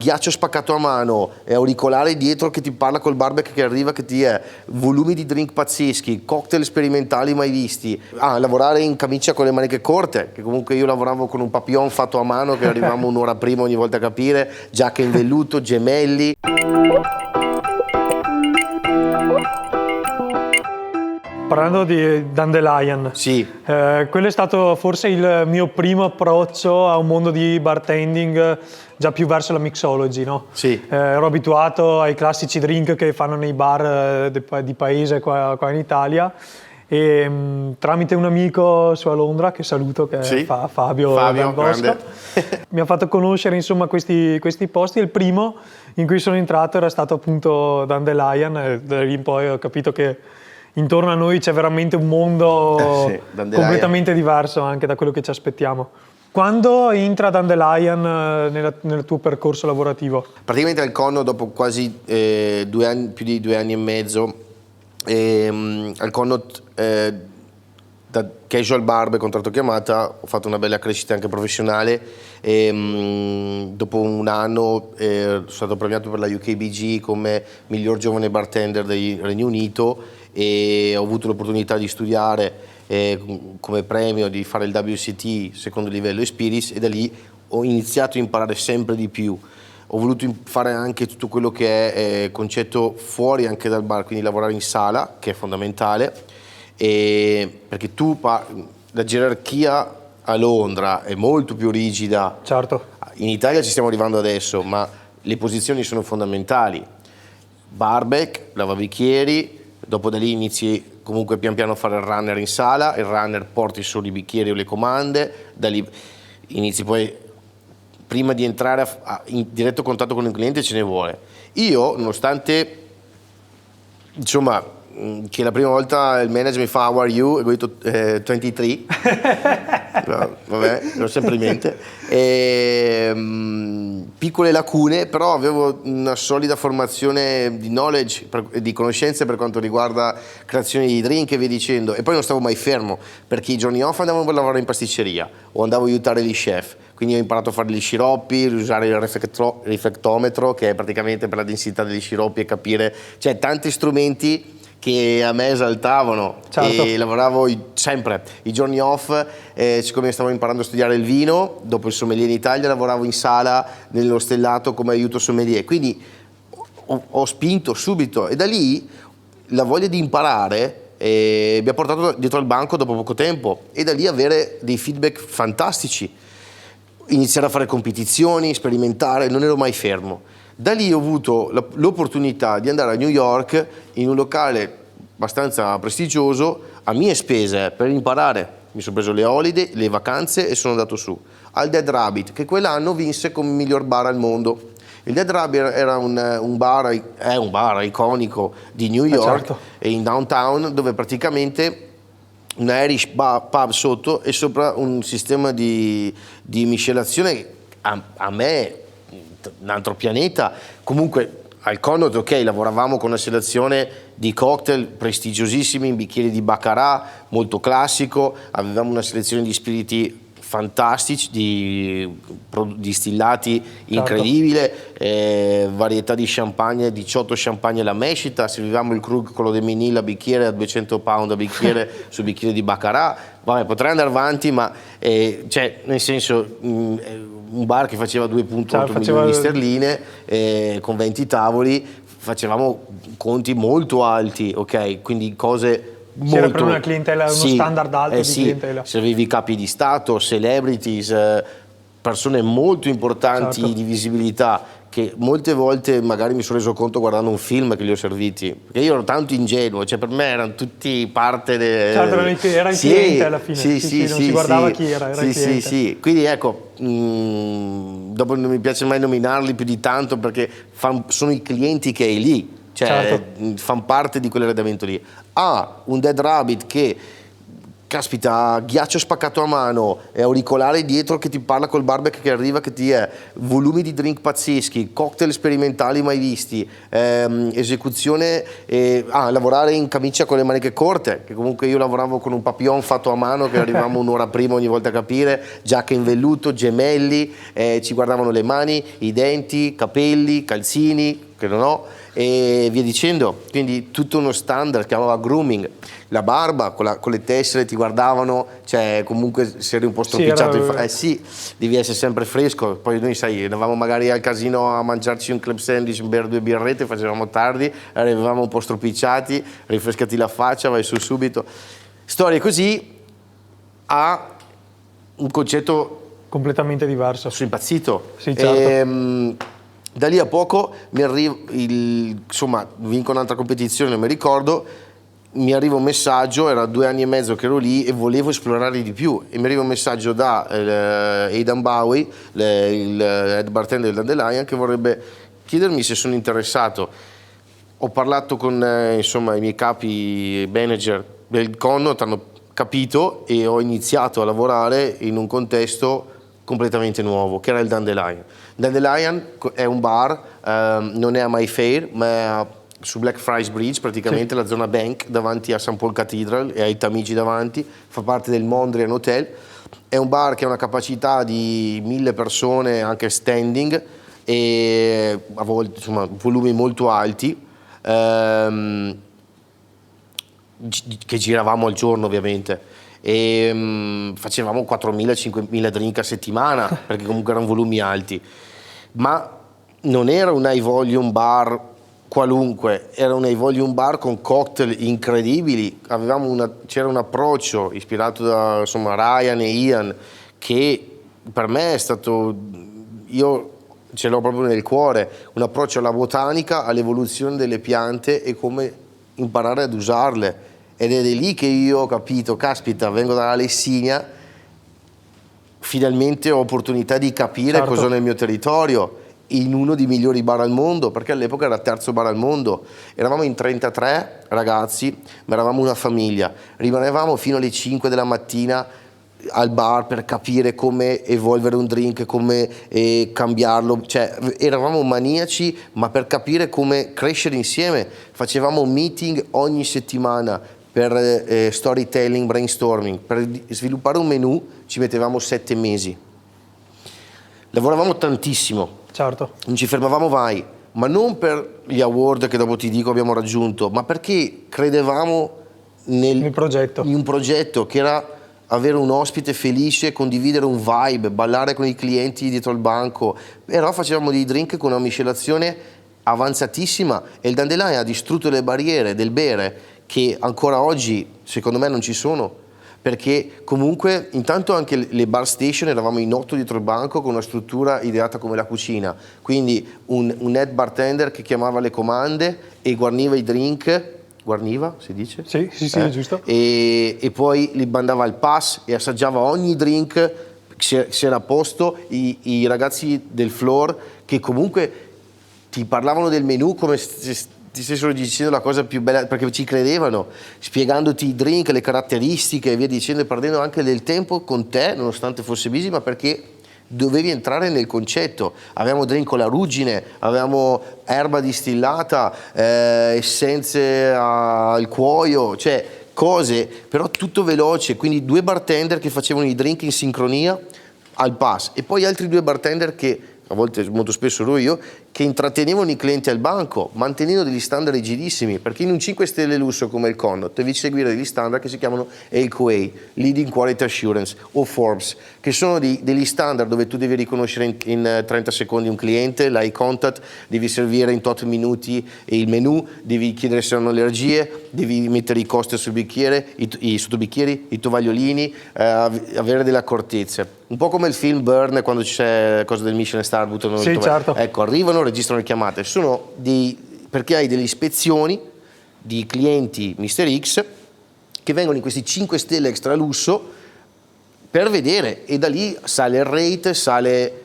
Ghiaccio spaccato a mano, auricolare dietro che ti parla col barback che arriva, che ti è, volumi di drink pazzeschi, cocktail sperimentali mai visti. Lavorare in camicia con le maniche corte, che comunque io lavoravo con un papillon fatto a mano che arrivavamo un'ora prima ogni volta a capire, giacca in velluto, gemelli. Parlando di Dandelion, sì. Quello è stato forse il mio primo approccio a un mondo di bartending già più verso la mixology, no? Sì. Ero abituato ai classici drink che fanno nei bar di paese qua in Italia e tramite un amico su a Londra, che saluto, che sì. fa Fabio Dal Bosco, mi ha fatto conoscere insomma questi posti. Il primo in cui sono entrato era stato appunto Dandelion e da lì in poi ho capito che intorno a noi c'è veramente un mondo completamente diverso anche da quello che ci aspettiamo. Quando entra Dandelion nel tuo percorso lavorativo? Praticamente al Conno dopo quasi 2 anni, più di 2 anni e mezzo, al Conno da casual barber contratto chiamata ho fatto una bella crescita anche professionale e dopo un anno sono stato premiato per la UKBG come miglior giovane bartender del Regno Unito e ho avuto l'opportunità di studiare come premio di fare il WCT secondo livello Spiris e da lì ho iniziato a imparare sempre di più. Ho voluto fare anche tutto quello che è concetto fuori anche dal bar, quindi lavorare in sala, che è fondamentale, perché la gerarchia a Londra è molto più rigida. Certo. In Italia ci stiamo arrivando adesso, ma le posizioni sono fondamentali. Barback, lavabicchieri, dopo da lì inizi comunque pian piano a fare il runner in sala, il runner porti solo i bicchieri o le comande, da lì inizi poi, prima di entrare in diretto contatto con il cliente ce ne vuole. Io, nonostante, insomma, che la prima volta il manager mi fa "How are you?" e ho detto 23, no, vabbè, l'ho sempre in mente. Piccole lacune, però avevo una solida formazione di knowledge, di conoscenze per quanto riguarda creazione di drink e via dicendo, e poi non stavo mai fermo, perché i giorni off andavo a lavorare in pasticceria o andavo a aiutare gli chef, quindi ho imparato a fare gli sciroppi, usare il riflettometro, che è praticamente per la densità degli sciroppi, e capire, cioè tanti strumenti che a me esaltavano. Certo. E lavoravo sempre i giorni off, siccome stavo imparando a studiare il vino, dopo il sommelier in Italia lavoravo in sala nello stellato come aiuto sommelier, quindi ho spinto subito e da lì la voglia di imparare mi ha portato dietro al banco dopo poco tempo e da lì avere dei feedback fantastici, iniziare a fare competizioni, sperimentare, non ero mai fermo. Da lì ho avuto l'opportunità di andare a New York in un locale abbastanza prestigioso a mie spese per imparare. Mi sono preso le holiday, le vacanze e sono andato su al Dead Rabbit, che quell'anno vinse come miglior bar al mondo. Il Dead Rabbit era un bar iconico di New York, certo. E in downtown, dove praticamente un Irish pub sotto e sopra un sistema di miscelazione a me un altro pianeta. Comunque al Connaught, ok, lavoravamo con una selezione di cocktail prestigiosissimi in bicchieri di Baccarat, molto classico, avevamo una selezione di spiriti fantastici, di distillati incredibile, varietà di champagne, 18 champagne alla mescita, servivamo il Krug con lo De Menil a bicchiere a 200 pound a bicchiere su bicchiere di Baccarat. Vabbè, potrei andare avanti, ma cioè, nel senso, un bar che faceva 2,8 milioni di sterline con 20 tavoli, facevamo conti molto alti, ok? Quindi cose molto... C'era per una clientela, uno standard alto di clientela. Servivi capi di Stato, celebrities, persone molto importanti, certo, di visibilità, che molte volte magari mi sono reso conto guardando un film che li ho serviti, perché io ero tanto ingenuo, cioè per me erano tutti parte certo, era il cliente alla fine, non si guardava chi era il cliente. Sì, quindi ecco, dopo non mi piace mai nominarli più di tanto perché sono i clienti che hai lì, cioè certo, fanno parte di quell'arredamento lì. Un Dead Rabbit che caspita, ghiaccio spaccato a mano, auricolare dietro che ti parla col barback che arriva, che ti è, volumi di drink pazzeschi, cocktail sperimentali mai visti, esecuzione, lavorare in camicia con le maniche corte, che comunque io lavoravo con un papillon fatto a mano che arrivavamo un'ora prima ogni volta a capire, giacca in velluto, gemelli, ci guardavano le mani, i denti, capelli, calzini, che non ho, e via dicendo. Quindi tutto uno standard, chiamava grooming. La barba con le tessere ti guardavano, cioè comunque se eri un po' stropicciato, sì, devi essere sempre fresco. Poi noi, sai, andavamo magari al casino a mangiarci un club sandwich, bere 2 birrette, facevamo tardi, arrivavamo un po' stropicciati, rinfrescati la faccia, vai su subito. Storie così, a un concetto completamente diverso. Sono impazzito. Sì, certo. Da lì a poco mi arriva, insomma, vinco un'altra competizione, non mi ricordo, mi arriva un messaggio, era 2 anni e mezzo che ero lì e volevo esplorare di più, e mi arriva un messaggio da Aidan Bowie, il head bartender del Dandelion, che vorrebbe chiedermi se sono interessato. Ho parlato con insomma, i miei capi manager del Connaught, hanno capito, e ho iniziato a lavorare in un contesto completamente nuovo, che era il Dandelion. Dandelion è un bar, non è a Mayfair, ma è su Blackfriars Bridge, praticamente, sì, la zona Bank, davanti a St. Paul Cathedral e ai Tamigi davanti, fa parte del Mondrian Hotel. È un bar che ha una capacità di 1000 persone, anche standing, e a volte, insomma, volumi molto alti, che giravamo al giorno, ovviamente. E facevamo 4.000-5.000 drink a settimana, perché comunque erano volumi alti, ma non era un high volume bar qualunque, era un high volume bar con cocktail incredibili. C'era un approccio ispirato da, insomma, Ryan e Ian, che per me è stato, io ce l'ho proprio nel cuore, un approccio alla botanica, all'evoluzione delle piante e come imparare ad usarle. Ed è lì che io ho capito, caspita, vengo dalla Lessinia, finalmente ho opportunità di capire, certo, cosa ho nel mio territorio, in uno dei migliori bar al mondo, perché all'epoca era il 3° bar al mondo. Eravamo in 33 ragazzi, ma eravamo una famiglia. Rimanevamo fino alle 5 della mattina al bar per capire come evolvere un drink, come cambiarlo, cioè eravamo maniaci, ma per capire come crescere insieme. Facevamo meeting ogni settimana per storytelling, brainstorming. Per sviluppare un menù ci mettevamo 7 mesi. Lavoravamo tantissimo, certo, non ci fermavamo mai, ma non per gli award che dopo ti dico abbiamo raggiunto, ma perché credevamo in un progetto che era avere un ospite felice, condividere un vibe, ballare con i clienti dietro il banco. Però facevamo dei drink con una miscelazione avanzatissima, e il Dandelion ha distrutto le barriere del bere, che ancora oggi secondo me non ci sono, perché comunque intanto anche le bar station eravamo in 8 dietro il banco, con una struttura ideata come la cucina, quindi un head bartender che chiamava le comande e guarniva i drink. Guarniva, si dice? Sì, è giusto. E poi li mandava al pass e assaggiava ogni drink, se era a posto. I ragazzi del floor, che comunque ti parlavano del menù come se ti stessero dicendo la cosa più bella, perché ci credevano, spiegandoti i drink, le caratteristiche e via dicendo, e perdendo anche del tempo con te, nonostante fosse busy, ma perché dovevi entrare nel concetto. Avevamo drink con la ruggine, avevamo erba distillata, essenze al cuoio, cioè cose, però tutto veloce. Quindi 2 bartender che facevano i drink in sincronia al pass, e poi altri 2 bartender che, a volte molto spesso ero io, che intrattenevano i clienti al banco, mantenendo degli standard rigidissimi, perché in un 5 stelle lusso come il Connaught devi seguire degli standard che si chiamano AQA, Leading Quality Assurance, o Forbes, che sono degli standard dove tu devi riconoscere in 30 secondi un cliente, l'eye contact, devi servire in tot minuti il menù, devi chiedere se hanno allergie, devi mettere i costi sul bicchiere, i sottobicchieri, i tovagliolini, avere delle accortezze. Un po' come il film Burn, quando c'è cosa del Michelin Star, buttano il tovagliolo. Certo. Ecco, arrivano, registrano le chiamate, perché hai delle ispezioni di clienti Mr. X che vengono in questi 5 stelle extra lusso per vedere, e da lì sale il rate, sale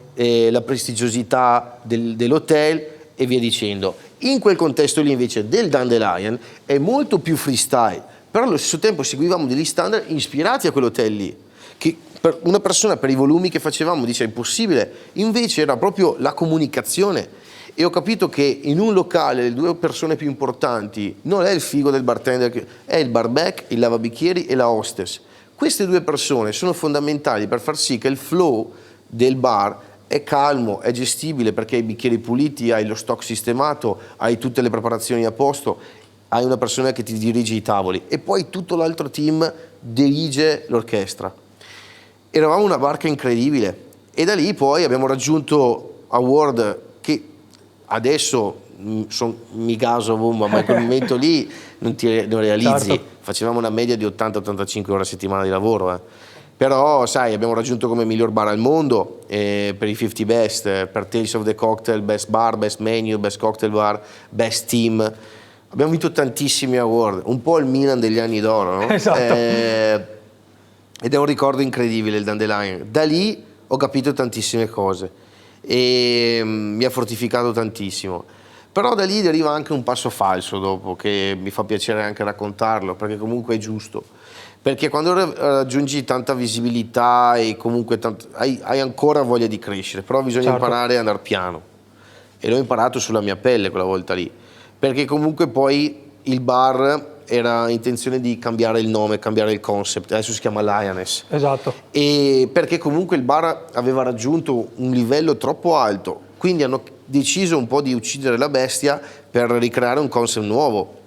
la prestigiosità dell'hotel e via dicendo. In quel contesto lì invece del Dandelion è molto più freestyle, però allo stesso tempo seguivamo degli standard ispirati a quell'hotel lì, che per una persona, per i volumi che facevamo, dice è impossibile, invece era proprio la comunicazione. E ho capito che in un locale le due persone più importanti non è il figo del bartender, è il barback, il lavabicchieri e la hostess. Queste due persone sono fondamentali per far sì che il flow del bar è calmo, è gestibile, perché hai i bicchieri puliti, hai lo stock sistemato, hai tutte le preparazioni a posto, hai una persona che ti dirige i tavoli e poi tutto l'altro team dirige l'orchestra. Eravamo una barca incredibile e da lì poi abbiamo raggiunto award che adesso mi caso bomba, ma in quel momento lì non realizzi. Certo. Facevamo una media di 80-85 ore a settimana di lavoro, Però sai, abbiamo raggiunto come miglior bar al mondo per i 50 best, per Tales of the Cocktail, best bar, best menu, best cocktail bar, best team. Abbiamo vinto tantissimi award, un po' il Milan degli anni d'oro, no? Esatto. Ed è un ricordo incredibile il Dandelion. Da lì ho capito tantissime cose e mi ha fortificato tantissimo. Però da lì deriva anche un passo falso dopo, che mi fa piacere anche raccontarlo, perché comunque è giusto. Perché quando raggiungi tanta visibilità e comunque hai ancora voglia di crescere, però bisogna imparare ad andare piano. E l'ho imparato sulla mia pelle quella volta lì. Perché comunque poi il bar era intenzione di cambiare il nome, cambiare il concept, adesso si chiama Lioness. Esatto. E perché comunque il bar aveva raggiunto un livello troppo alto, quindi hanno deciso un po' di uccidere la bestia per ricreare un concept nuovo.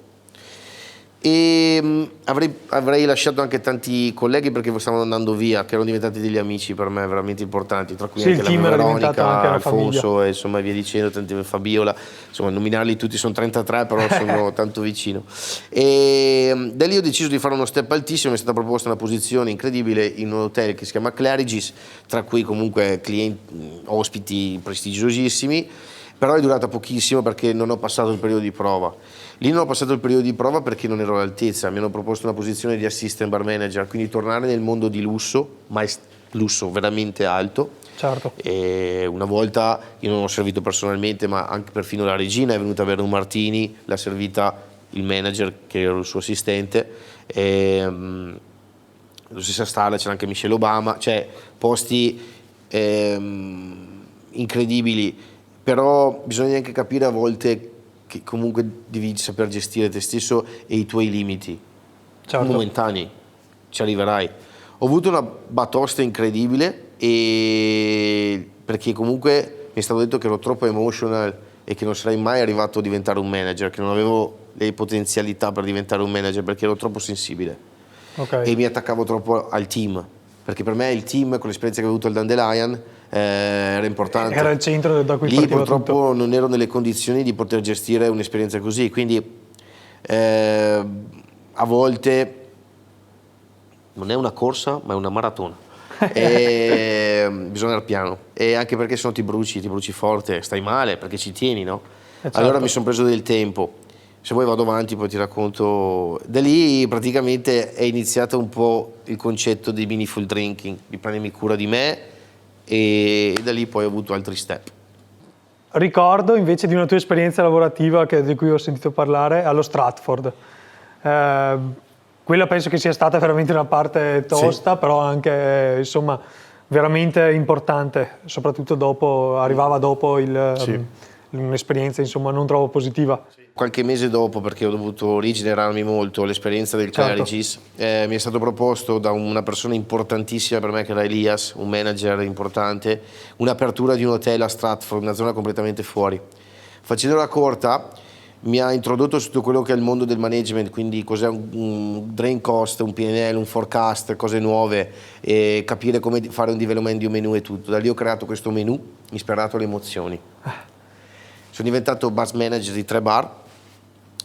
E avrei lasciato anche tanti colleghi perché stavano andando via, che erano diventati degli amici per me veramente importanti, tra cui anche la mia Veronica, Alfonso e insomma via dicendo, tanti Fabiola, insomma nominarli tutti sono 33, però sono tanto vicino. E da lì ho deciso di fare uno step altissimo, mi è stata proposta una posizione incredibile in un hotel che si chiama Claridge's, tra cui comunque clienti, ospiti prestigiosissimi, però è durata pochissimo perché non ho passato il periodo di prova. Lì non ho passato il periodo di prova perché non ero all'altezza, mi hanno proposto una posizione di assistant bar manager, quindi tornare nel mondo di lusso, ma è lusso veramente alto. Certo. E una volta io non ho servito personalmente, ma anche perfino la regina è venuta a bere un martini, l'ha servita il manager che era il suo assistente. Lo stesso stile, c'era anche Michelle Obama, cioè posti incredibili, però bisogna anche capire a volte che comunque devi saper gestire te stesso e i tuoi limiti momentanei, ci arriverai. Ho avuto una batosta incredibile perché comunque mi è stato detto che ero troppo emotional e che non sarei mai arrivato a diventare un manager, che non avevo le potenzialità per diventare un manager perché ero troppo sensibile e mi attaccavo troppo al team, perché per me il team, con l'esperienza che ho avuto al Dandelion, era importante. Era il centro da cui lì purtroppo tutto. Non ero nelle condizioni di poter gestire un'esperienza così, quindi a volte non è una corsa ma è una maratona e bisogna andare piano, e anche perché se no ti bruci forte, stai male perché ci tieni, no? Certo. Allora mi sono preso del tempo, se vuoi vado avanti poi ti racconto. Da lì praticamente è iniziato un po' il concetto di meaningful drinking, di prendermi cura di me, e da lì poi ho avuto altri step. Ricordo invece di una tua esperienza lavorativa di cui ho sentito parlare allo Stratford. Quella penso che sia stata veramente una parte tosta, sì, però anche insomma veramente importante, soprattutto arrivava dopo un'esperienza insomma non troppo positiva. Qualche mese dopo, perché ho dovuto rigenerarmi molto, l'esperienza del Claridge's, mi è stato proposto da una persona importantissima per me che era Elias, un manager importante, un'apertura di un hotel a Stratford, una zona completamente fuori. Facendola corta, mi ha introdotto su tutto quello che è il mondo del management, quindi cos'è un drain cost, un P&L, un forecast, cose nuove, e capire come fare un development di un menu e tutto. Da lì ho creato questo menu ispirato alle emozioni. Sono diventato bus manager di 3 bar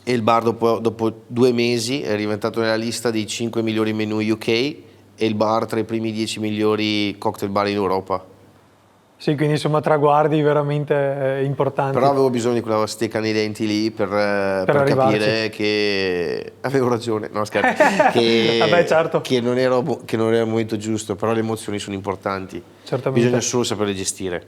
e il bar dopo 2 mesi è diventato nella lista dei 5 migliori menu UK e il bar tra i primi 10 migliori cocktail bar in Europa. Sì, quindi insomma traguardi veramente importanti. Però avevo bisogno di quella stecca nei denti lì per capire che avevo ragione, no scherzo, Vabbè, certo. che non era il momento giusto, però le emozioni sono importanti. Certamente. Bisogna solo saperle gestire.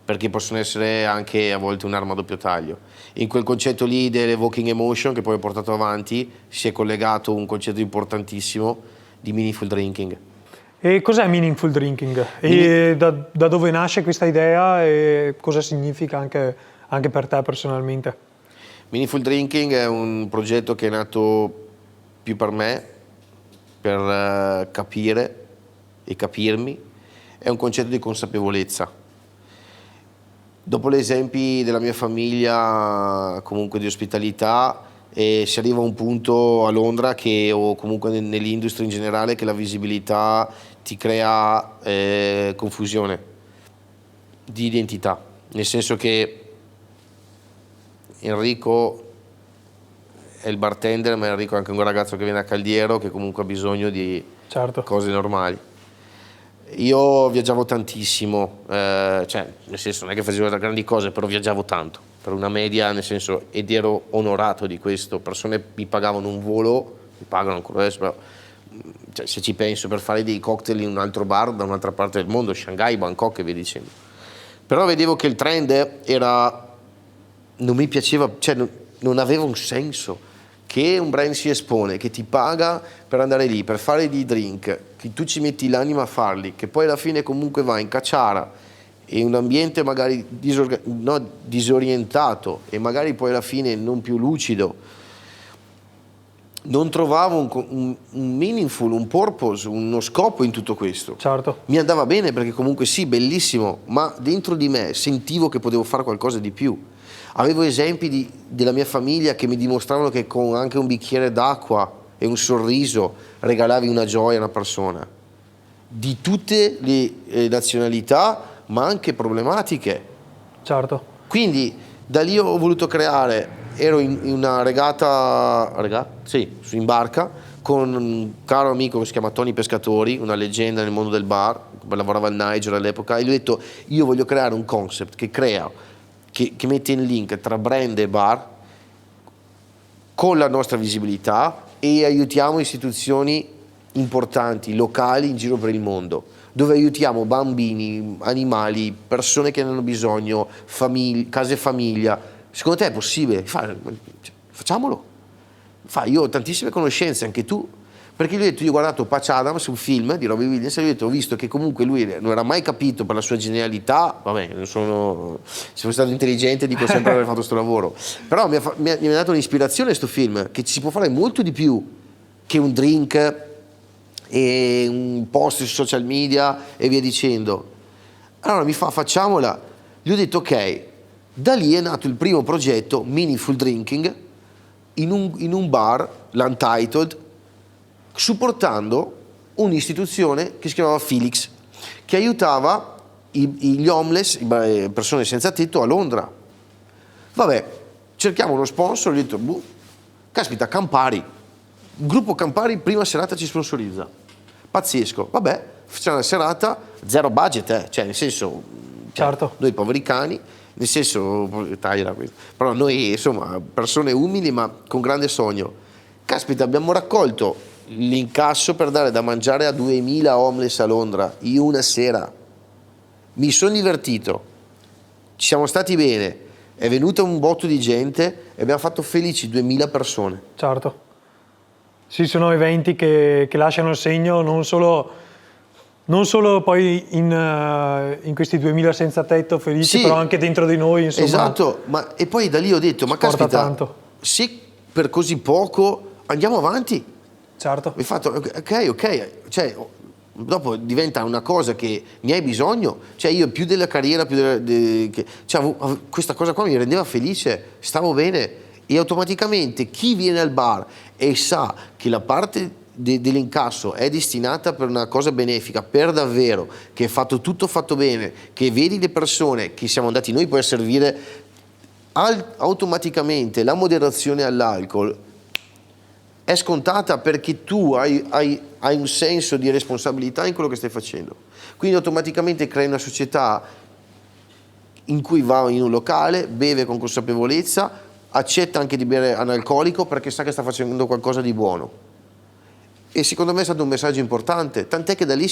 perché possono essere anche a volte un'arma a doppio taglio. In quel concetto lì dell'evoking emotion che poi ho portato avanti si è collegato un concetto importantissimo di meaningful drinking. E cos'è meaningful drinking? E da dove nasce questa idea e cosa significa anche per te personalmente? Meaningful drinking è un progetto che è nato più per me, per capire e capirmi, è un concetto di consapevolezza. Dopo gli esempi della mia famiglia, comunque di ospitalità, si arriva a un punto a Londra o comunque nell'industria in generale che la visibilità ti crea confusione di identità, nel senso che Enrico è il bartender, ma Enrico è anche un ragazzo che viene a Caldiero che comunque ha bisogno di cose normali. Io viaggiavo tantissimo, cioè nel senso non è che facevo grandi cose, però viaggiavo tanto, per una media, nel senso, ed ero onorato di questo. Persone mi pagavano un volo, mi pagano ancora adesso, però cioè, se ci penso, per fare dei cocktail in un altro bar da un'altra parte del mondo, Shanghai, Bangkok e via dicendo. Però vedevo che il trend non mi piaceva, cioè non aveva un senso che un brand si espone, che ti paga per andare lì, per fare dei drink, che tu ci metti l'anima a farli, che poi alla fine comunque vai in cacciara e un ambiente magari disorientato e magari poi alla fine non più lucido. Non trovavo un meaningful, un purpose, uno scopo in tutto questo. Certo. Mi andava bene perché comunque sì, bellissimo, ma dentro di me sentivo che potevo fare qualcosa di più. Avevo esempi della mia famiglia che mi dimostravano che con anche un bicchiere d'acqua e un sorriso regalavi una gioia a una persona. Di tutte le nazionalità, ma anche problematiche. Certo. Quindi da lì ho voluto creare, ero in una regata, sì, in barca, con un caro amico che si chiama Tony Pescatori, una leggenda nel mondo del bar, lavorava al Niger all'epoca, e gli ho detto: io voglio creare un concept che mette in link tra brand e bar con la nostra visibilità e aiutiamo istituzioni importanti, locali in giro per il mondo, dove aiutiamo bambini, animali, persone che ne hanno bisogno, case famiglia. Secondo te è possibile? Facciamolo. Io ho tantissime conoscenze, anche tu. Perché gli ho detto, io ho guardato Patch Adams, un film di Robbie Williams, e gli ho detto, ho visto che comunque lui non era mai capito per la sua genialità, vabbè, se sono stato intelligente dico sempre aver fatto questo lavoro, però mi ha dato un'ispirazione questo film, che ci si può fare molto di più che un drink e un post su social media e via dicendo. Allora facciamola. Gli ho detto ok, da lì è nato il primo progetto Meaningful Drinking in un bar, l'Untitled, supportando un'istituzione che si chiamava Felix, che aiutava gli homeless, persone senza tetto a Londra. Vabbè, cerchiamo uno sponsor, gli ho detto, caspita, Campari, il gruppo Campari, prima serata ci sponsorizza, pazzesco. Vabbè, facciamo una serata, zero budget, cioè nel senso, certo. Noi poveri cani, nel senso, però noi insomma persone umili ma con grande sogno. Caspita, abbiamo raccolto l'incasso per dare da mangiare a 2000 homeless a Londra in una sera. Mi sono divertito, ci siamo stati bene, è venuto un botto di gente e abbiamo fatto felici 2000 persone. Certo. Sì, sono eventi che lasciano il segno non solo poi in questi 2000 senza tetto felici, sì, però anche dentro di noi, insomma. Esatto, e poi da lì ho detto, ma caspita, tanto. Se per così poco andiamo avanti. Certo. Mi fatto ok, cioè dopo diventa una cosa che ne hai bisogno, cioè io più della carriera, questa cosa qua mi rendeva felice, stavo bene, e automaticamente chi viene al bar e sa che la parte dell'incasso è destinata per una cosa benefica, per davvero, che è tutto fatto bene, che vedi le persone che siamo andati noi poi a servire, automaticamente la moderazione all'alcol è scontata, perché tu hai un senso di responsabilità in quello che stai facendo. Quindi automaticamente crei una società in cui va in un locale, beve con consapevolezza, accetta anche di bere analcolico perché sa che sta facendo qualcosa di buono. E secondo me è stato un messaggio importante, tant'è che da lì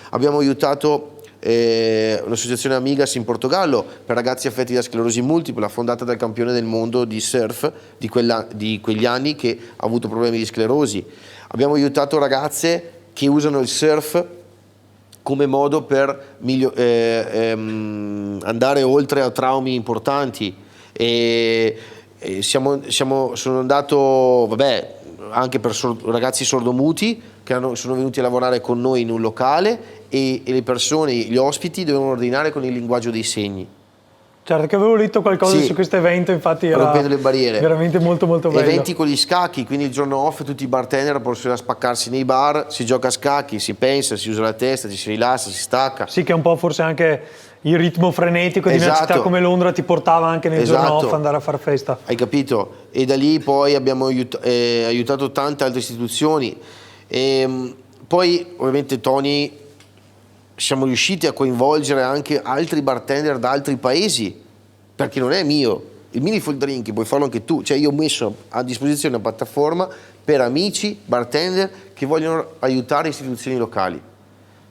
abbiamo aiutato l'associazione Amigas in Portogallo per ragazzi affetti da sclerosi multipla, fondata dal campione del mondo di surf di quegli anni che ha avuto problemi di sclerosi. Abbiamo aiutato ragazze che usano il surf come modo per andare oltre a traumi importanti. Sono andato, vabbè, anche per ragazzi sordomuti che sono venuti a lavorare con noi in un locale e le persone, gli ospiti, dovevano ordinare con il linguaggio dei segni. Certo, che avevo letto qualcosa su questo evento, infatti era rompendo le barriere. Veramente molto molto bello. Eventi con gli scacchi, quindi il giorno off tutti i bartender possono spaccarsi nei bar, si gioca a scacchi, si pensa, si usa la testa, ci si rilassa, si stacca. Sì, che è un po' forse anche il ritmo frenetico di una città come Londra ti portava anche nel giorno off andare a far festa. Hai capito? E da lì poi abbiamo aiutato tante altre istituzioni. Poi ovviamente Tony, siamo riusciti a coinvolgere anche altri bartender da altri paesi, perché non è mio. Il Meaningful Drink puoi farlo anche tu, cioè io ho messo a disposizione una piattaforma per amici, bartender che vogliono aiutare istituzioni locali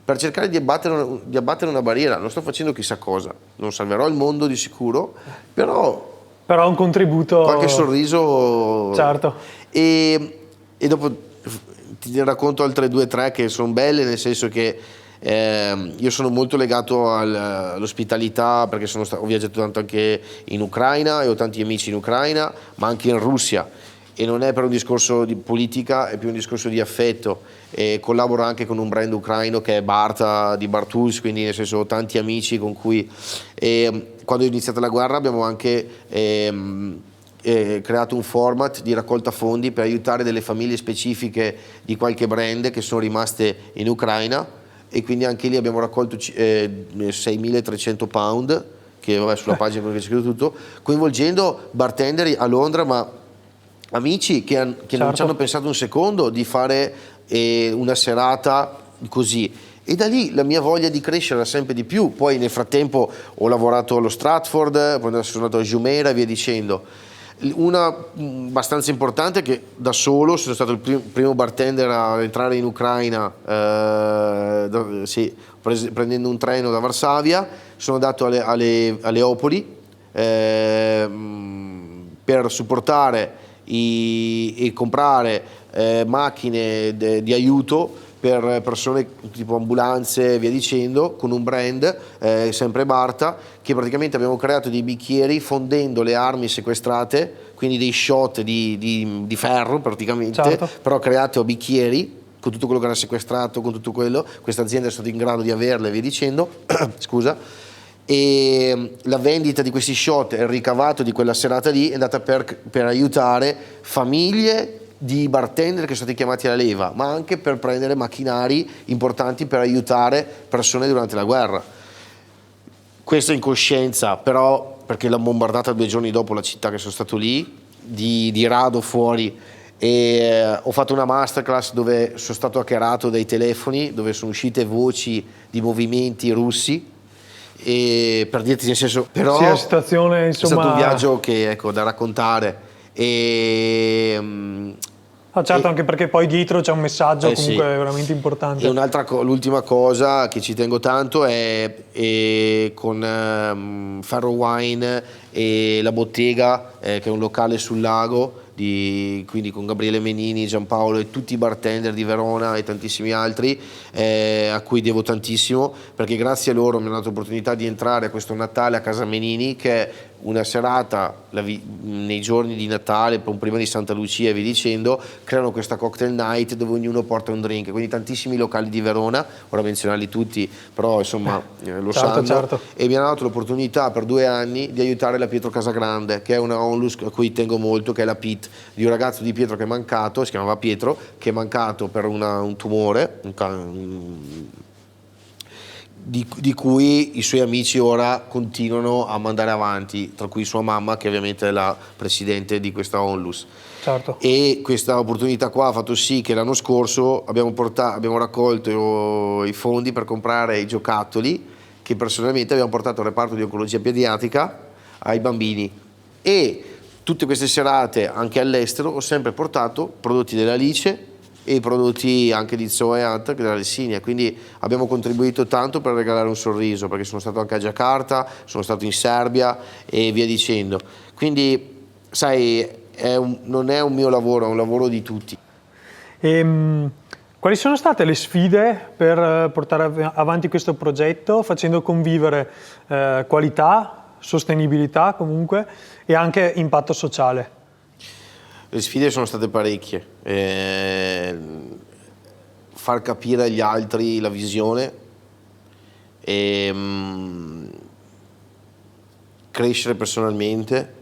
per cercare di abbattere una barriera. Non sto facendo chissà cosa, non salverò il mondo di sicuro, però un contributo, qualche sorriso. Certo. E dopo ti racconto altre 2 o 3 che sono belle, nel senso che io sono molto legato all'ospitalità, perché ho viaggiato tanto anche in Ucraina e ho tanti amici in Ucraina, ma anche in Russia, e non è per un discorso di politica, è più un discorso di affetto. E collaboro anche con un brand ucraino che è Barta di Bartuls, quindi nel senso ho tanti amici con cui quando è iniziata la guerra abbiamo anche creato un format di raccolta fondi per aiutare delle famiglie specifiche di qualche brand che sono rimaste in Ucraina, e quindi anche lì abbiamo raccolto 6.300 pound, che vabbè, sulla pagina c'è scritto tutto, coinvolgendo bartender a Londra, ma amici che non ci hanno pensato un secondo di fare una serata così. E da lì la mia voglia di crescere era sempre di più. Poi nel frattempo ho lavorato allo Stratford, poi sono andato a Jumeirah e via dicendo. Una abbastanza importante è che da solo sono stato il primo bartender a entrare in Ucraina, prendendo un treno da Varsavia. Sono andato a Leopoli per supportare e comprare macchine di aiuto per persone tipo ambulanze e via dicendo, con un brand, sempre Barta, che praticamente abbiamo creato dei bicchieri fondendo le armi sequestrate, quindi dei shot di ferro praticamente, però creati a bicchieri, con tutto quello che era sequestrato, con tutto quello. Questa azienda è stata in grado di averle e via dicendo. Scusa. E la vendita di questi shot e il ricavato di quella serata lì è andata per aiutare famiglie di bartender che sono stati chiamati alla leva, ma anche per prendere macchinari importanti per aiutare persone durante la guerra. Questo in coscienza, però, perché l'hanno bombardata 2 giorni dopo la città che sono stato lì, di rado fuori, e ho fatto una masterclass dove sono stato hackerato dai telefoni, dove sono uscite voci di movimenti russi, e per dirti nel senso, però sì, la situazione, insomma, è stato un viaggio che, ecco, da raccontare. Certo, anche perché poi dietro c'è un messaggio comunque veramente importante. E l'ultima cosa che ci tengo tanto è con Farrow Wine e La Bottega, che è un locale sul lago, quindi con Gabriele Menini, Giampaolo e tutti i bartender di Verona e tantissimi altri, a cui devo tantissimo, perché grazie a loro mi hanno dato l'opportunità di entrare a questo Natale a Casa Menini, che è una serata nei giorni di Natale, prima di Santa Lucia e via dicendo, creano questa cocktail night dove ognuno porta un drink, quindi tantissimi locali di Verona, ora menzionarli tutti, però insomma lo sanno, certo. E mi hanno dato l'opportunità per 2 anni di aiutare la Pietro Casagrande, che è una onlus a cui tengo molto, che è la PIT di un ragazzo di Pietro che è mancato, si chiamava Pietro, che è mancato per un tumore, di cui i suoi amici ora continuano a mandare avanti, tra cui sua mamma, che ovviamente è la presidente di questa onlus. Certo. E questa opportunità qua ha fatto sì che l'anno scorso abbiamo raccolto i fondi per comprare i giocattoli che personalmente abbiamo portato al reparto di oncologia pediatrica ai bambini, e tutte queste serate anche all'estero ho sempre portato prodotti dell'Alice e i prodotti anche di Zoe e Anta che della Lessinia, quindi abbiamo contribuito tanto per regalare un sorriso, perché sono stato anche a Giacarta, sono stato in Serbia e via dicendo, quindi sai non è un mio lavoro, è un lavoro di tutti. Quali sono state le sfide per portare avanti questo progetto facendo convivere qualità, sostenibilità comunque e anche impatto sociale? Le sfide sono state parecchie, far capire agli altri la visione, crescere personalmente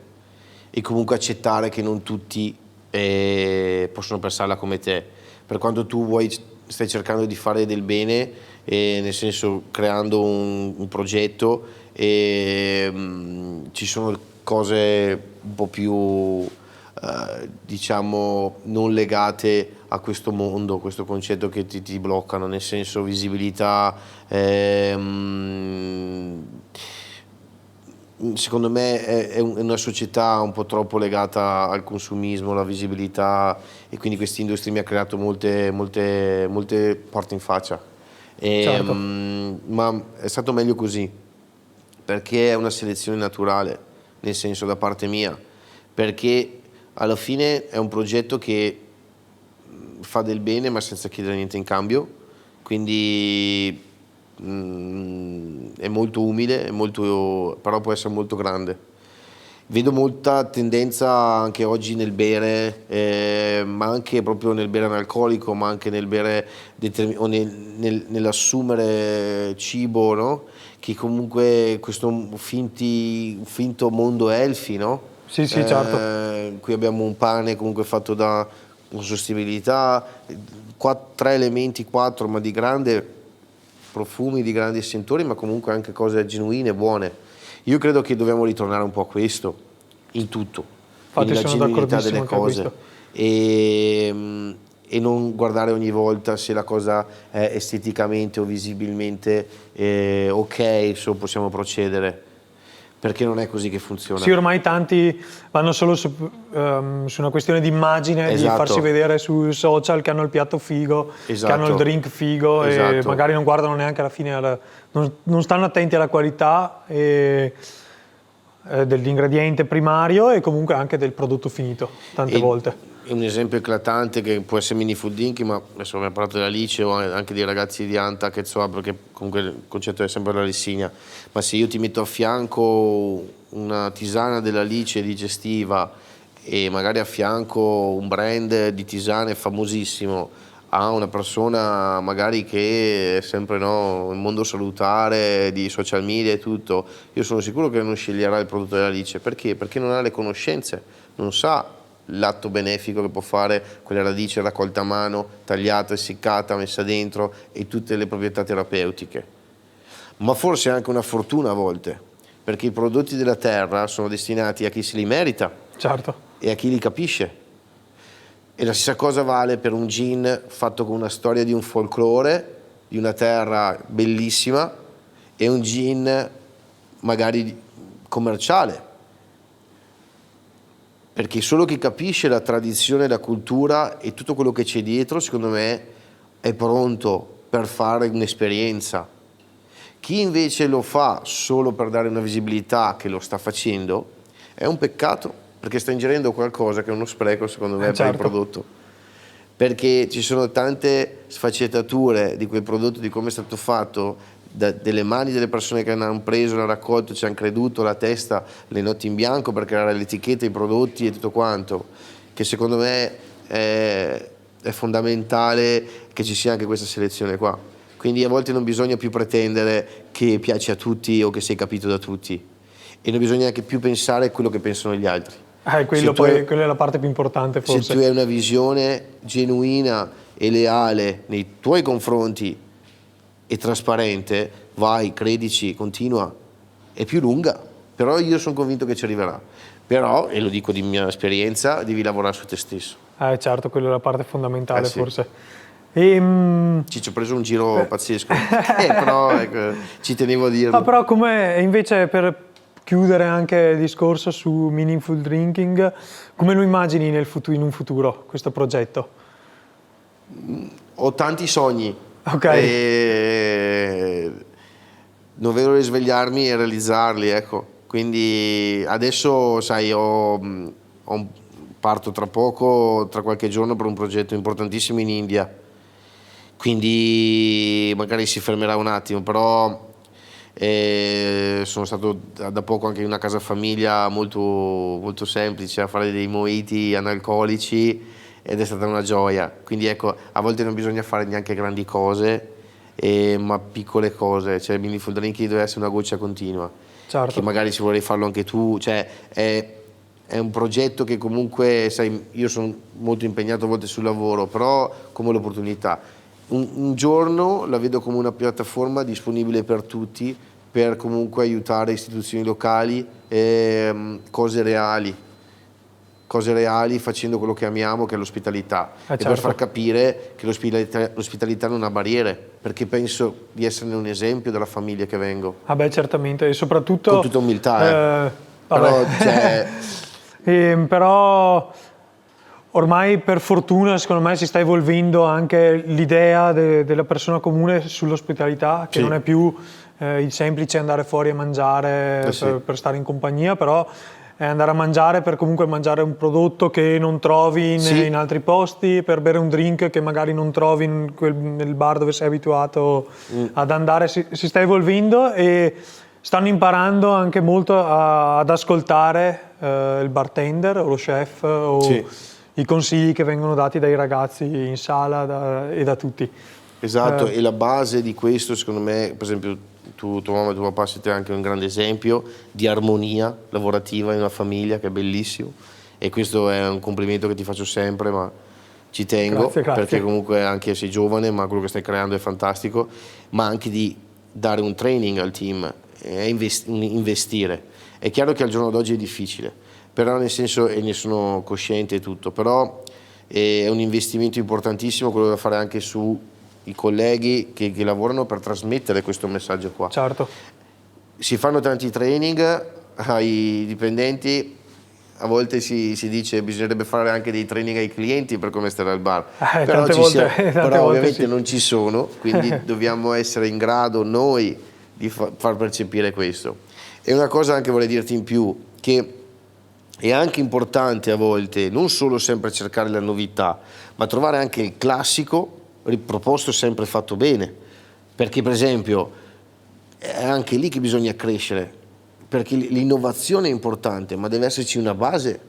e comunque accettare che non tutti possono pensarla come te. Per quanto tu stai cercando di fare del bene, nel senso creando un progetto, ci sono cose un po' più diciamo non legate a questo mondo, questo concetto che ti bloccano, nel senso visibilità, secondo me è una società un po' troppo legata al consumismo, alla visibilità, e quindi questa industria mi ha creato molte porte in faccia. Certo. Ma è stato meglio così, perché è una selezione naturale, nel senso da parte mia, perché alla fine è un progetto che fa del bene ma senza chiedere niente in cambio, quindi è molto umile, però può essere molto grande. Vedo molta tendenza anche oggi nel bere, ma anche proprio nel bere analcolico, ma anche nel bere o nell'assumere cibo, no? Che comunque questo finto mondo elfi, no? Sì, certo. Qui abbiamo un pane comunque fatto con sostenibilità, 3 elementi, 4, ma di grande profumi, di grandi sentori, ma comunque anche cose genuine, buone. Io credo che dobbiamo ritornare un po' a questo, in tutto, Infatti la sono genuinità delle d'accordissimo cose e non guardare ogni volta se la cosa è esteticamente o visibilmente ok, possiamo procedere, perché non è così che funziona. Sì, ormai tanti vanno solo su una questione di immagine, Esatto. di farsi vedere sui social che hanno il piatto figo, Esatto. che hanno il drink figo e Esatto. magari non guardano neanche alla fine, non stanno attenti alla qualità dell'ingrediente primario e comunque anche del prodotto finito, tante volte. Un esempio eclatante che può essere Mini Food Inc., ma adesso abbiamo parlato della Lice o anche dei ragazzi di Anta che so, perché comunque il concetto è sempre la Lessinia, ma se io ti metto a fianco una tisana della Lice digestiva e magari a fianco un brand di tisane famosissimo a una persona magari che è sempre nel mondo salutare, di social media e tutto, io sono sicuro che non sceglierà il prodotto della Lice. Perché? Perché non ha le conoscenze, non sa l'atto benefico che può fare quella radice raccolta a mano, tagliata, essiccata, messa dentro e tutte le proprietà terapeutiche. Ma forse è anche una fortuna a volte, perché i prodotti della terra sono destinati a chi se li merita, certo, e a chi li capisce. E la stessa cosa vale per un gin fatto con una storia di un folklore, di una terra bellissima, e un gin magari commerciale. Perché solo chi capisce la tradizione, la cultura e tutto quello che c'è dietro, secondo me, è pronto per fare un'esperienza. Chi invece lo fa solo per dare una visibilità che lo sta facendo, è un peccato, perché sta ingerendo qualcosa che è uno spreco, secondo me, certo, per il prodotto. Perché ci sono tante sfaccettature di quel prodotto, di come è stato fatto, delle mani delle persone che hanno preso, l'hanno raccolto, ci hanno creduto, la testa, le notti in bianco per creare le etichette, i prodotti e tutto quanto, che secondo me è fondamentale che ci sia anche questa selezione qua. Quindi a volte non bisogna più pretendere che piaci a tutti o che sei capito da tutti, e non bisogna neanche più pensare a quello che pensano gli altri. Quella è la parte più importante forse. Se tu hai una visione genuina e leale nei tuoi confronti e trasparente, vai, credici, continua, è più lunga, però io sono convinto che ci arriverà. Però, e lo dico di mia esperienza, devi lavorare su te stesso. Certo, quella è la parte fondamentale Sì. forse. Ci ho preso un giro pazzesco, però ecco, ci tenevo a dirlo. Però come invece, per chiudere anche il discorso su Meaningful Drinking, come lo immagini in un futuro questo progetto? Ho tanti sogni. Ok. E non vedo risvegliarmi e realizzarli, ecco. Quindi adesso, sai, parto tra poco, tra qualche giorno, per un progetto importantissimo in India. Quindi magari si fermerà un attimo, però sono stato da poco anche in una casa famiglia molto, molto semplice a fare dei mojiti analcolici ed è stata una gioia. Quindi ecco, a volte non bisogna fare neanche grandi cose, ma piccole cose, cioè il Meaningful Drinking deve essere una goccia continua, Certo. che magari se vuoi farlo anche tu, cioè è un progetto che comunque, sai, io sono molto impegnato a volte sul lavoro, però come l'opportunità. Un giorno la vedo come una piattaforma disponibile per tutti, per comunque aiutare istituzioni locali, cose reali, facendo quello che amiamo, che è l'ospitalità. E Certo. per far capire che l'ospitalità non ha barriere, perché penso di esserne un esempio della famiglia che vengo. Ah beh, certamente, e soprattutto... Con tutta umiltà, però, però ormai per fortuna secondo me si sta evolvendo anche l'idea della persona comune sull'ospitalità, che non è più il semplice andare fuori a mangiare per stare in compagnia, però è andare a mangiare per comunque mangiare un prodotto che non trovi in altri posti, per bere un drink che magari non trovi nel bar dove sei abituato ad andare. Si sta evolvendo e stanno imparando anche molto ad ascoltare il bartender o lo chef o i consigli che vengono dati dai ragazzi in sala e da tutti. Esatto, e la base di questo, secondo me, per esempio, tua mamma e tuo papà siete anche un grande esempio di armonia lavorativa in una famiglia, che è bellissimo, e questo è un complimento che ti faccio sempre, ma ci tengo, Grazie. perché comunque anche sei giovane, ma quello che stai creando è fantastico, ma anche di dare un training al team, investire. È chiaro che al giorno d'oggi è difficile, però nel senso, e ne sono cosciente e tutto, però è un investimento importantissimo quello da fare anche su i colleghi che lavorano per trasmettere questo messaggio qua. Certo. Si fanno tanti training ai dipendenti, a volte si dice bisognerebbe fare anche dei training ai clienti per come stare al bar, però, ovviamente non ci sono, quindi dobbiamo essere in grado noi di far percepire questo. E una cosa anche vorrei dirti in più, che è anche importante a volte non solo sempre cercare la novità, ma trovare anche il classico riproposto sempre fatto bene, perché per esempio è anche lì che bisogna crescere, perché l'innovazione è importante, ma deve esserci una base.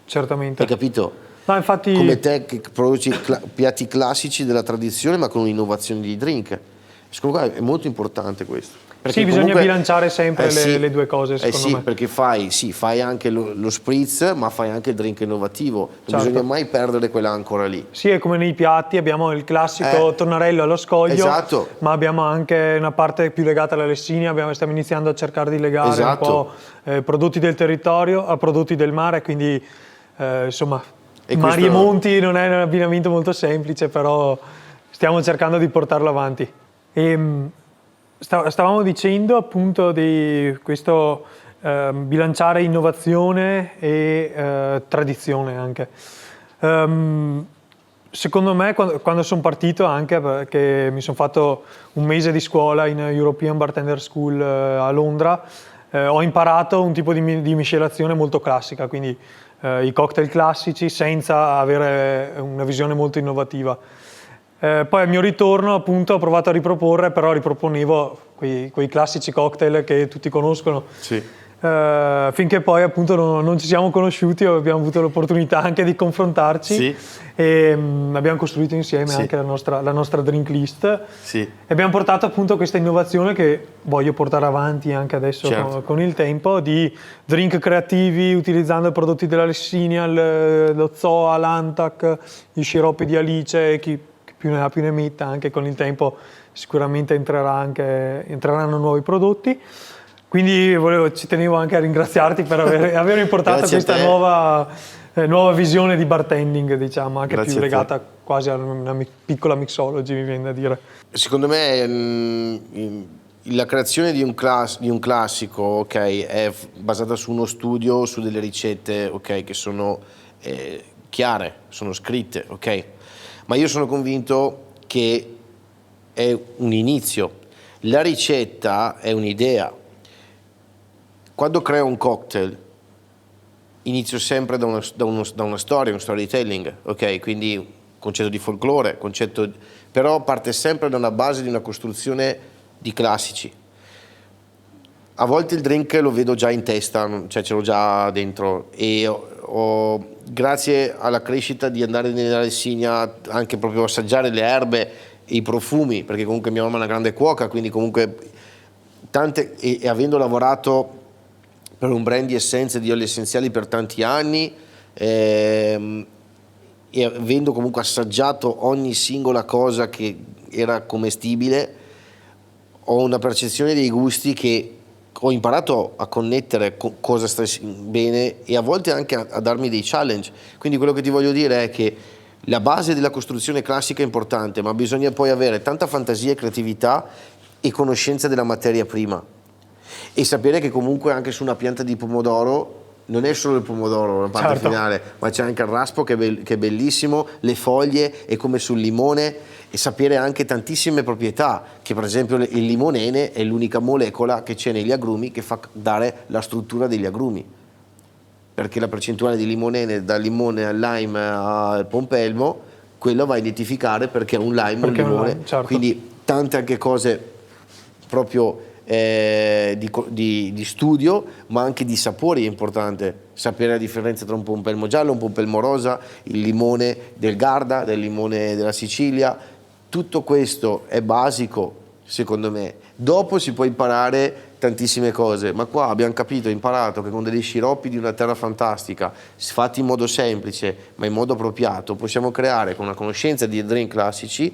Certamente. Hai capito? No, infatti... Come te che produci piatti classici della tradizione ma con un'innovazione di drink. Secondo me è molto importante questo. Perché bisogna bilanciare sempre le due cose, secondo me. Perché fai anche lo spritz, ma fai anche il drink innovativo. Non bisogna mai perdere quell'ancora lì. Sì, è come nei piatti, abbiamo il classico tonnarello allo scoglio, ma abbiamo anche una parte più legata alla Lessinia, stiamo iniziando a cercare di legare un po' prodotti del territorio a prodotti del mare, quindi insomma, mari e monti non è un abbinamento molto semplice, però stiamo cercando di portarlo avanti. Stavamo dicendo appunto di questo bilanciare innovazione e tradizione anche. Secondo me quando sono partito, anche perché mi sono fatto un mese di scuola in European Bartender School a Londra, ho imparato un tipo di miscelazione molto classica, quindi i cocktail classici senza avere una visione molto innovativa. Poi al mio ritorno appunto ho provato a riproporre, però riproponevo quei classici cocktail che tutti conoscono. Finché poi appunto non ci siamo conosciuti, abbiamo avuto l'opportunità anche di confrontarci e abbiamo costruito insieme anche la nostra drink list e abbiamo portato appunto questa innovazione che voglio portare avanti anche adesso con il tempo, di drink creativi utilizzando i prodotti della Lessinia, lo Zoa, l'Antac, i sciroppi di Alice, chi più ne ha più ne metta. Anche con il tempo sicuramente entreranno nuovi prodotti, quindi ci tenevo anche a ringraziarti per aver importato questa nuova visione di bartending, diciamo, anche più legata quasi a una piccola mixology, mi viene da dire. Secondo me la creazione di un classico, ok, è basata su uno studio, su delle ricette, ok, che sono chiare, sono scritte, ok. ma io sono convinto che è un inizio. La ricetta è un'idea. Quando creo un cocktail inizio sempre da una storia, uno storytelling, ok? Quindi concetto di folklore, però parte sempre da una base di una costruzione di classici. A volte il drink lo vedo già in testa, cioè ce l'ho già dentro, e grazie alla crescita di andare nella Lessinia, anche proprio assaggiare le erbe e i profumi, perché comunque mia mamma è una grande cuoca, quindi comunque e avendo lavorato per un brand di essenze e di oli essenziali per tanti anni, e avendo comunque assaggiato ogni singola cosa che era commestibile, ho una percezione dei gusti che ho imparato a connettere cosa sta bene, e a volte anche a darmi dei challenge. Quindi quello che ti voglio dire è che la base della costruzione classica è importante, ma bisogna poi avere tanta fantasia, creatività e conoscenza della materia prima, e sapere che comunque anche su una pianta di pomodoro non è solo il pomodoro la parte finale, ma c'è anche il raspo che è bellissimo, le foglie, e come sul limone, e sapere anche tantissime proprietà, che per esempio il limonene è l'unica molecola che c'è negli agrumi che fa dare la struttura degli agrumi, perché la percentuale di limonene dal limone al lime al pompelmo, quello va a identificare perché è un lime o un limone, quindi tante anche cose proprio di studio, ma anche di sapori. È importante sapere la differenza tra un pompelmo giallo, un pompelmo rosa, il limone del Garda, del limone della Sicilia. Tutto questo è basico, secondo me. Dopo si può imparare tantissime cose, ma qua abbiamo capito, imparato che con degli sciroppi di una terra fantastica, fatti in modo semplice ma in modo appropriato, possiamo creare, con una conoscenza di drink classici,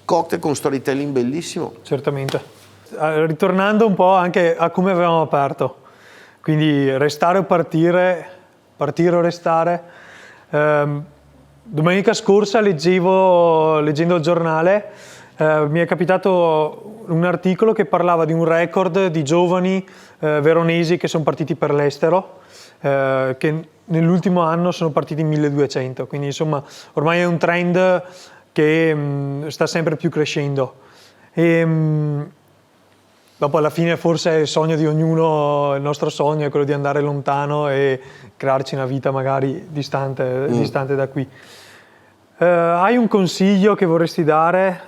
cocktail con storytelling bellissimo. Certamente. Ritornando un po' anche a come avevamo aperto, quindi restare o partire, partire o restare. Domenica scorsa leggendo il giornale, mi è capitato un articolo che parlava di un record di giovani veronesi che sono partiti per l'estero, che nell'ultimo anno sono partiti in 1200, quindi insomma ormai è un trend che sta sempre più crescendo. Dopo alla fine forse è il sogno di ognuno, il nostro sogno è quello di andare lontano e crearci una vita magari distante da qui. Hai un consiglio che vorresti dare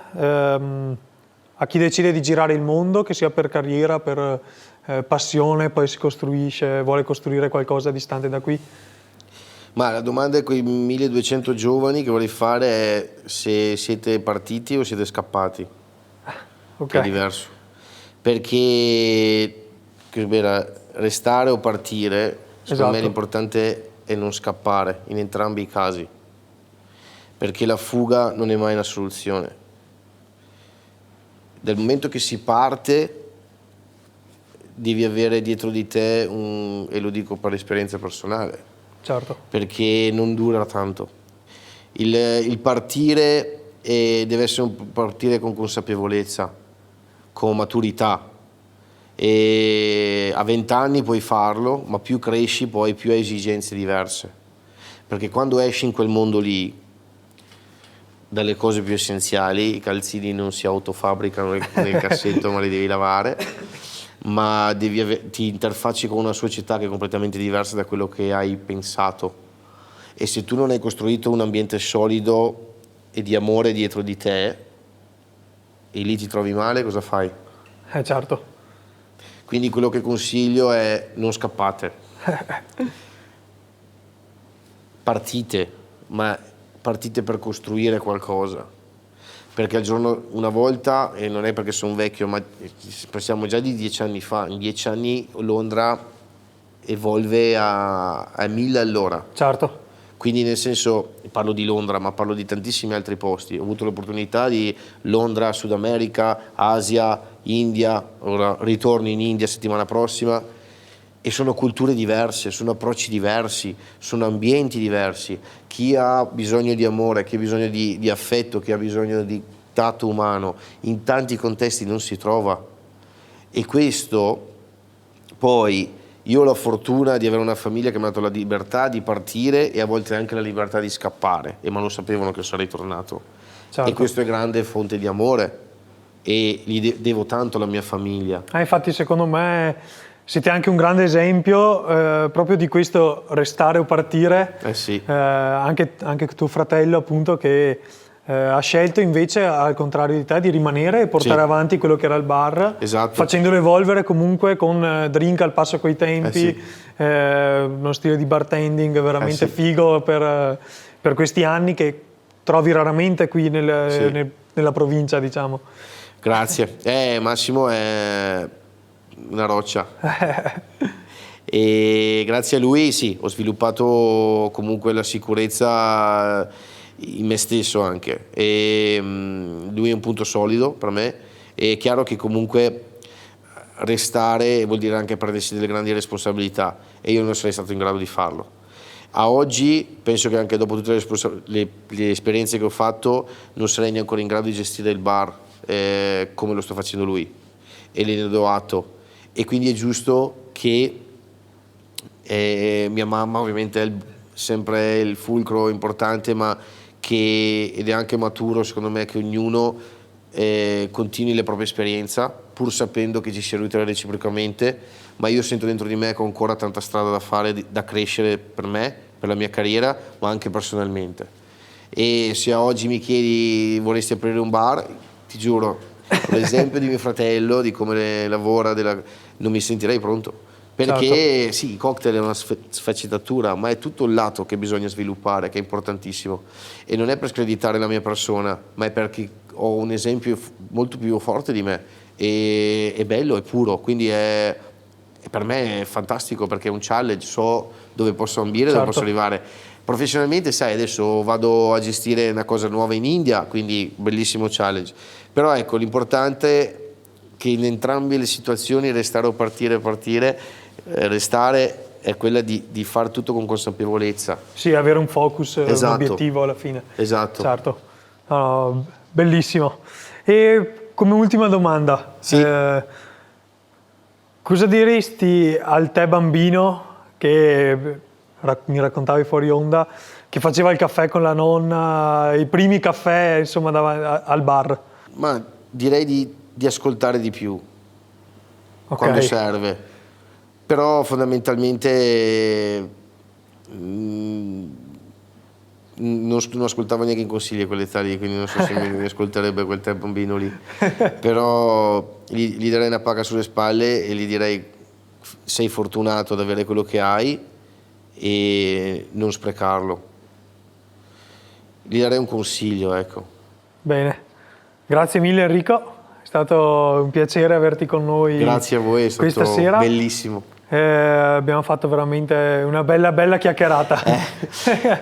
a chi decide di girare il mondo, che sia per carriera, per passione, poi si costruisce, vuole costruire qualcosa distante da qui? Ma la domanda è quei 1200 giovani che vorrei fare è se siete partiti o siete scappati, che è diverso. Perché restare o partire, secondo me l'importante è non scappare in entrambi i casi, perché la fuga non è mai una soluzione. Dal momento che si parte devi avere dietro di te e lo dico per esperienza personale, perché non dura tanto. Il partire deve essere un partire con consapevolezza, con maturità, e a 20 anni puoi farlo, ma più cresci poi più hai esigenze diverse, perché quando esci in quel mondo lì, dalle cose più essenziali, i calzini non si autofabbricano nel cassetto ma li devi lavare, ma ti interfacci con una società che è completamente diversa da quello che hai pensato, e se tu non hai costruito un ambiente solido e di amore dietro di te e lì ti trovi male, cosa fai? Certo. Quindi quello che consiglio è non scappate. Partite, ma partite per costruire qualcosa. Perché al giorno, una volta, e non è perché sono vecchio, ma pensiamo già di 10 anni fa, in 10 anni Londra evolve a 1000 all'ora. Certo. Quindi nel senso, parlo di Londra, ma parlo di tantissimi altri posti. Ho avuto l'opportunità di Londra, Sud America, Asia, India, ora ritorno in India settimana prossima, e sono culture diverse, sono approcci diversi, sono ambienti diversi. Chi ha bisogno di amore, chi ha bisogno di affetto, chi ha bisogno di tatto umano, in tanti contesti non si trova. E questo poi io ho la fortuna di avere una famiglia che mi ha dato la libertà di partire e a volte anche la libertà di scappare, e ma non sapevano che sarei tornato. Certo. E questo è grande fonte di amore e gli devo tanto alla mia famiglia. Infatti secondo me siete anche un grande esempio proprio di questo restare o partire. Sì. Anche tuo fratello appunto che ha scelto invece, al contrario di te, di rimanere e portare avanti quello che era il bar, esatto, facendolo evolvere comunque con drink al passo coi tempi, uno stile di bartending veramente figo per questi anni che trovi raramente qui nella provincia, diciamo. Grazie. Massimo è una roccia. E grazie a lui sì, ho sviluppato comunque la sicurezza in me stesso anche, e lui è un punto solido per me. È chiaro che comunque restare vuol dire anche prendersi delle grandi responsabilità, e io non sarei stato in grado di farlo. A oggi penso che anche dopo tutte le esperienze che ho fatto non sarei neanche ancora in grado di gestire il bar come lo sto facendo lui, e gliene do atto. E quindi è giusto che mia mamma ovviamente è sempre il fulcro importante, ma ed è anche maturo secondo me che ognuno continui la propria esperienza pur sapendo che ci si aiuterà reciprocamente, ma io sento dentro di me che ho ancora tanta strada da fare, da crescere per me, per la mia carriera, ma anche personalmente. E se oggi mi chiedi vorresti aprire un bar, ti giuro, l'esempio di mio fratello, di come lavora, non mi sentirei pronto. Perché sì, il cocktail è una sfaccettatura, ma è tutto il lato che bisogna sviluppare, che è importantissimo. E non è per screditare la mia persona, ma è perché ho un esempio molto più forte di me. E è bello, è puro, quindi per me è fantastico, perché è un challenge, so dove posso ambire, dove posso arrivare. Professionalmente, sai, adesso vado a gestire una cosa nuova in India, quindi bellissimo challenge. Però ecco, l'importante è che in entrambe le situazioni restare o partire, restare è quella di fare tutto con consapevolezza. Sì, avere un focus, un obiettivo alla fine. Esatto. Certo. Bellissimo. E come ultima domanda, cosa diresti al te bambino che mi raccontavi fuori onda, che faceva il caffè con la nonna, i primi caffè insomma al bar? Ma direi di ascoltare di più quando serve, però fondamentalmente non ascoltavo neanche in consigli a quell'età lì, quindi non so se mi ascolterebbe quel te bambino lì. Però gli darei una pacca sulle spalle e gli direi: sei fortunato ad avere quello che hai e non sprecarlo. Gli darei un consiglio, ecco. Bene, grazie mille Enrico. È stato un piacere averti con noi. Grazie a voi, è stato questa sera. Bellissimo. Abbiamo fatto veramente una bella chiacchierata.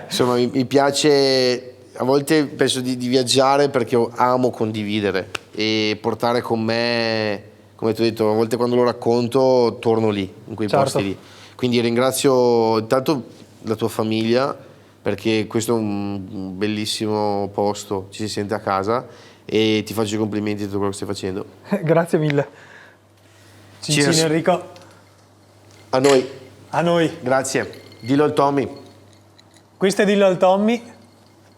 Insomma, mi piace, a volte penso di viaggiare perché amo condividere e portare con me, come ti ho detto, a volte quando lo racconto torno lì, in quei posti lì. Quindi ringrazio intanto la tua famiglia, perché questo è un bellissimo posto, ci si sente a casa, e ti faccio i complimenti di tutto quello che stai facendo. Grazie mille. Cincin Enrico. A noi. A noi. Grazie. Dillo al Tommy. Questo è Dillo al Tommy.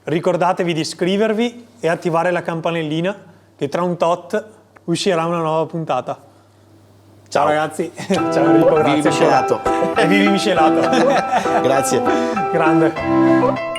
Ricordatevi di iscrivervi e attivare la campanellina, che tra un tot uscirà una nuova puntata. Ciao ragazzi. Ciao Enrico, grazie. Vivi miscelato. E vivi miscelato. Grazie. Grande.